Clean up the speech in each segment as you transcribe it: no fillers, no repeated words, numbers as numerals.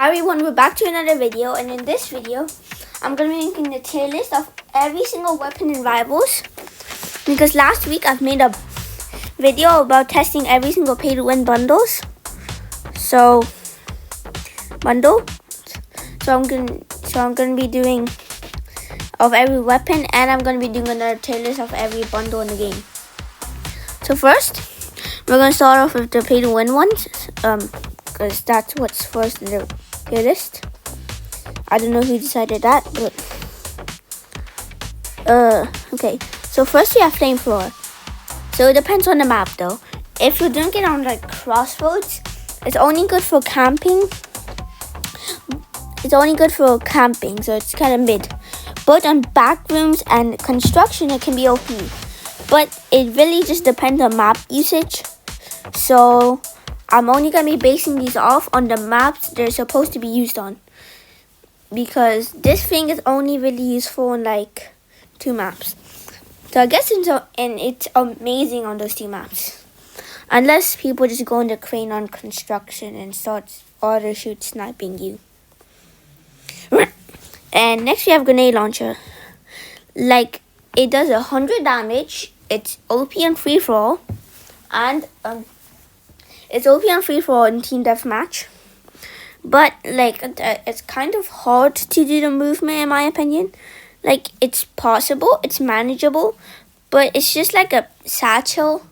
Everyone, we're back to another video, and in this video I'm going to be making the tier list of every single weapon in Rivals, because last week I've made a video about testing every single pay to win bundles. So I'm going to be doing of every weapon, and I'm going to be doing another tier list of every bundle in the game. So first we're going to start off with the pay to win ones, because that's what's first in the tier list. I don't know who decided that, but okay. So first we have Flamethrower. So it depends on the map though. If you're doing it on like Crossroads, it's only good for camping. So it's kind of mid. But on Backrooms and Construction, it can be OP. But it really just depends on map usage. So I'm only going to be basing these off on the maps they're supposed to be used on, because this thing is only really useful on like 2 maps. So I guess it's amazing on those 2 maps. Unless people just go in the crane on Construction and start auto shoot sniping you. And next we have Grenade Launcher. Like, it does 100 damage. It's OP and free for all. And it's OP and free for all in Team Deathmatch. But like, it's kind of hard to do the movement in my opinion. Like, it's possible, it's manageable, but it's just like a satchel.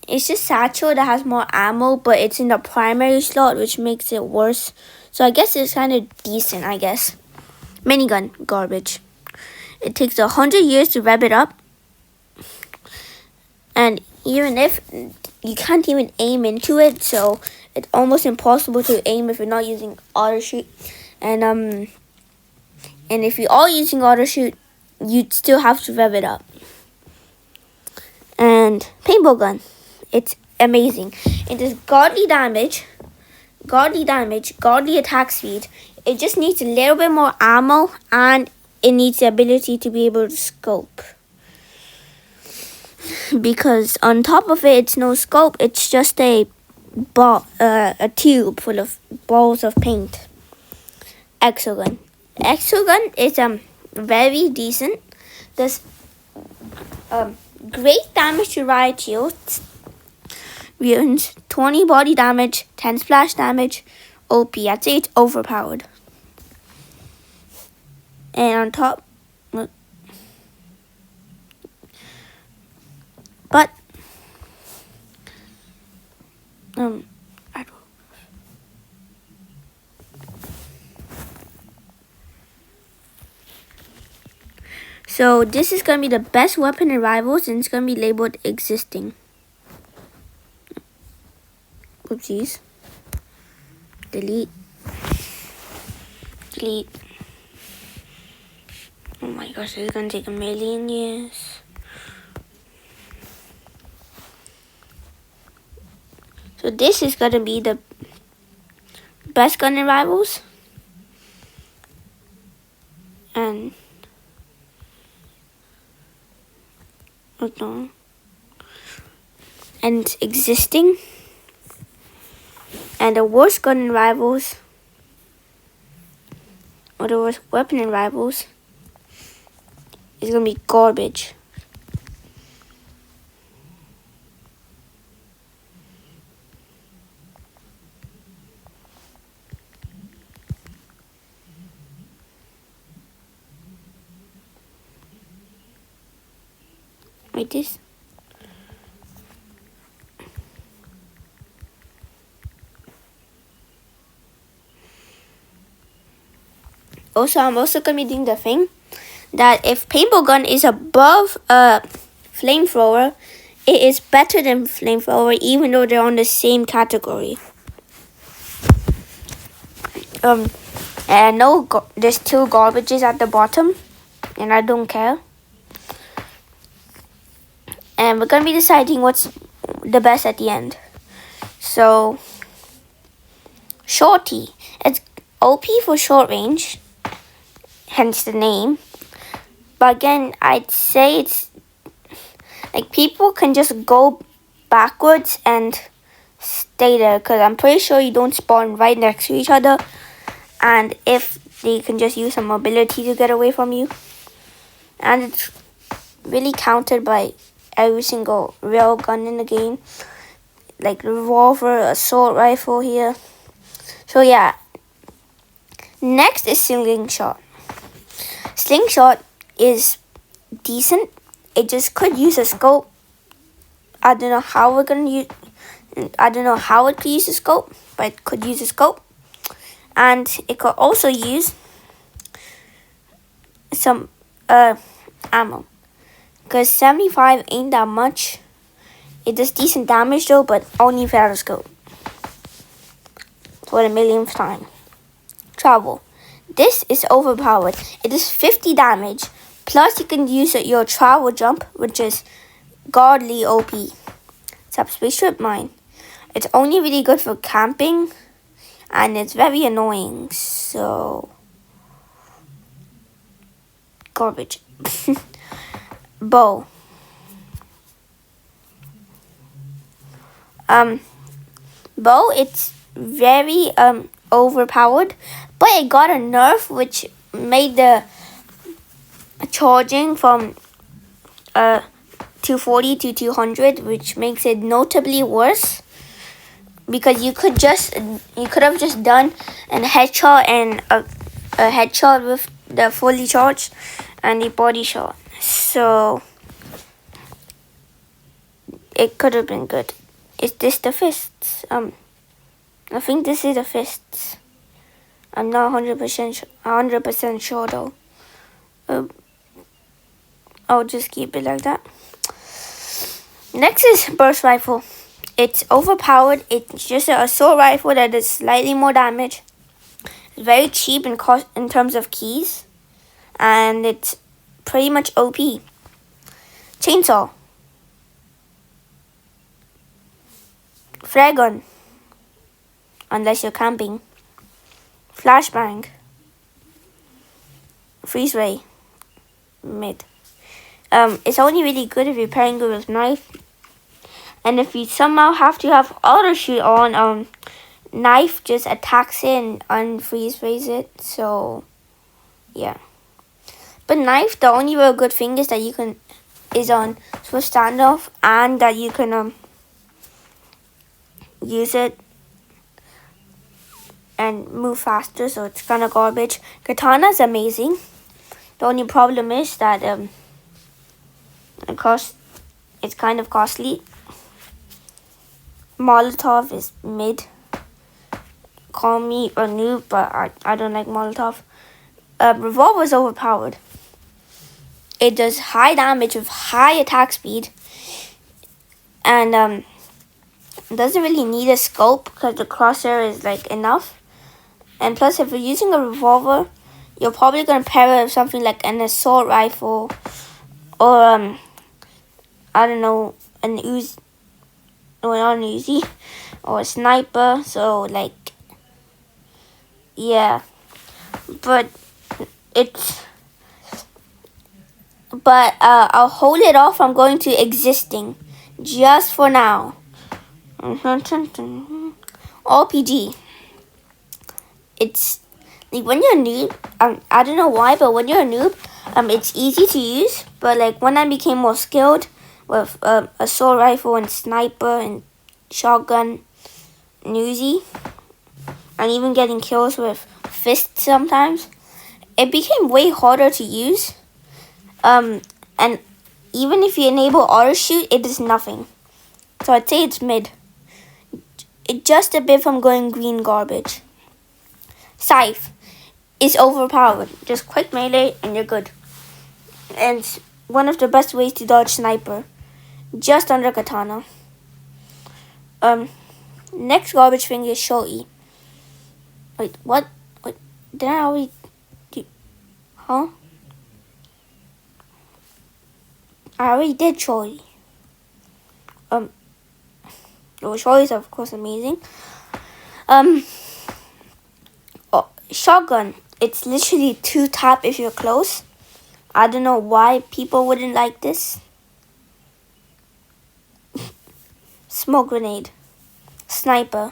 It's just satchel that has more ammo, but it's in the primary slot, which makes it worse. So I guess it's kind of decent, I guess. Minigun, garbage. It takes 100 years to rev it up. And even if you can't even aim into it, so it's almost impossible to aim if you're not using auto shoot. And if you are using auto shoot, you'd still have to rev it up. And Paintball Gun, it's amazing. It does godly damage, godly attack speed. It just needs a little bit more ammo, and it needs the ability to be able to scope. Because on top of it, it's no scope. It's just a tube full of balls of paint. Exogun. Exogun is very decent. Does great damage to riot shields. Ruins 20 body damage, 10 splash damage. OP. I'd say it's overpowered. And on top, but I don't. So this is gonna be the best weapon in Rivals, and it's gonna be labeled existing. Oopsies. Delete. Oh my gosh, this is gonna take a million years. So this is gonna be the best gun in Rivals. And and existing. And the worst gun in Rivals, or the worst weapon in Rivals, is gonna be garbage. Wait, this. Also, I'm also gonna be doing the thing that if Paintball Gun is above Flamethrower, it is better than Flamethrower, even though they're on the same category. And I know there's 2 garbages at the bottom, and I don't care. And we're gonna be deciding what's the best at the end. So, Shorty, it's OP for short range, hence the name. But again, I'd say it's like people can just go backwards and stay there, because I'm pretty sure you don't spawn right next to each other. and if they can just use some mobility to get away from you. And it's really countered by every single real gun in the game, like revolver, assault rifle here. So yeah, next is slingshot. Slingshot is decent. It just could use a scope. I don't know how we're gonna use. I don't know how it could use a scope, but it could use a scope, and it could also use some ammo. Because 75 ain't that much. It does decent damage though, but only without a scope. For the millionth time. Travel. This is overpowered. It does 50 damage. Plus you can use your travel jump, which is godly OP. Subspace strip mine. It's only really good for camping, and it's very annoying. So garbage. Bow. Bow, it's very overpowered, but it got a nerf which made the charging from 240 to 200, which makes it notably worse, because you could have just done a headshot and a headshot with the fully charged and a body shot. So it could have been good. Is this the fists? I think this is the fists. I'm not 100% sure though. I'll just keep it like that. Next is burst rifle. It's overpowered. It's just an assault rifle that does slightly more damage. It's very cheap in cost in terms of keys, and it's pretty much OP. Chainsaw. Flare gun. Unless you're camping. Flashbang. Freeze ray. Mid. It's only really good if you're pairing it with knife. And if you somehow have to have auto shoot on, knife just attacks it and unfreeze rays it. So yeah. But knife, the only real good thing is that you can on Swift standoff, and that you can use it and move faster, so it's kind of garbage. Katana's amazing. The only problem is that it's kind of costly. Molotov is mid. Call me a noob, but I don't like Molotov. Revolver is overpowered. It does high damage with high attack speed, and doesn't really need a scope because the crosshair is like enough. And plus, if you're using a revolver, you're probably gonna pair it with something like an assault rifle, or I don't know, an Uzi, or not an Uzi, or a sniper. So like, yeah, but I'll hold it off from going to existing, just for now. RPG. It's like when you're a noob, I don't know why, but when you're a noob, it's easy to use. But like when I became more skilled with assault rifle and sniper and shotgun and Uzi, and even getting kills with fists sometimes, it became way harder to use. And even if you enable auto shoot, it does nothing. So I'd say it's mid. It just a bit from going green garbage. Scythe is overpowered. Just quick melee and you're good. And it's one of the best ways to dodge sniper. Just under katana. Next garbage thing is Shoei. Wait, what? Wait, did I already do? Huh? I already did Shoei. Shoei is of course amazing. Shotgun. It's literally 2 tap if you're close. I don't know why people wouldn't like this. Smoke grenade. Sniper.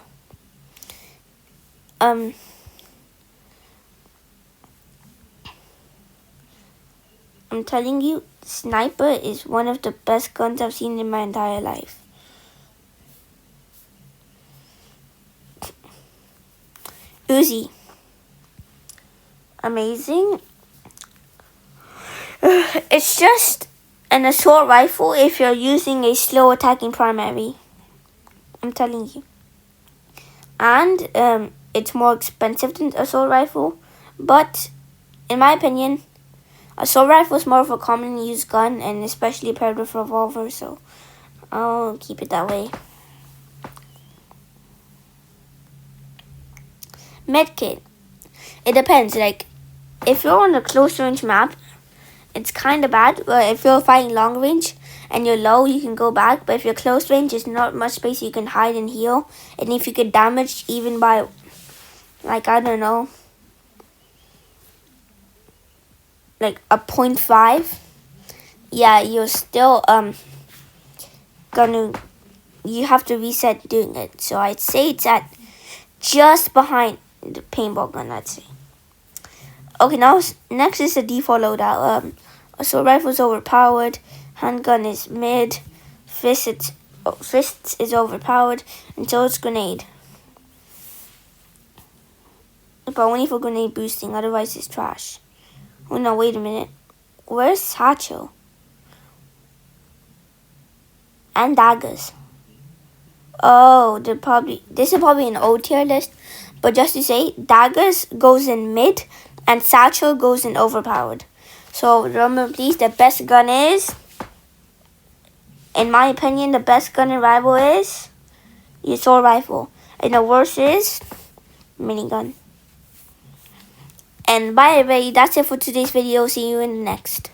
I'm telling you, sniper is one of the best guns I've seen in my entire life. Uzi. Amazing. It's just an assault rifle if you're using a slow attacking primary. I'm telling you. And it's more expensive than assault rifle, but in my opinion, assault rifle is more of a commonly used gun, and especially paired with revolver, so I'll keep it that way. Medkit. It depends. Like, if you're on a close range map, it's kind of bad. But if you're fighting long range and you're low, you can go back. But if you're close range, there's not much space you can hide and heal. And if you get damaged even by, like, I don't know, like a 0.5, yeah, you're still you have to reset doing it. So I'd say it's at just behind the paintball gun, I'd say. Okay, now next is the default loadout. Assault rifle is overpowered, handgun is mid, fists is overpowered, and so is grenade. But only for grenade boosting, otherwise it's trash. Oh no, wait a minute. Where's satchel? And daggers. Oh, this is probably an O tier list, but just to say, daggers goes in mid and satchel goes in overpowered. So remember please, the best gun is, in my opinion, the best gun in Rival is the assault rifle, and the worst is minigun. And by the way, that's it for today's video. See you in the next.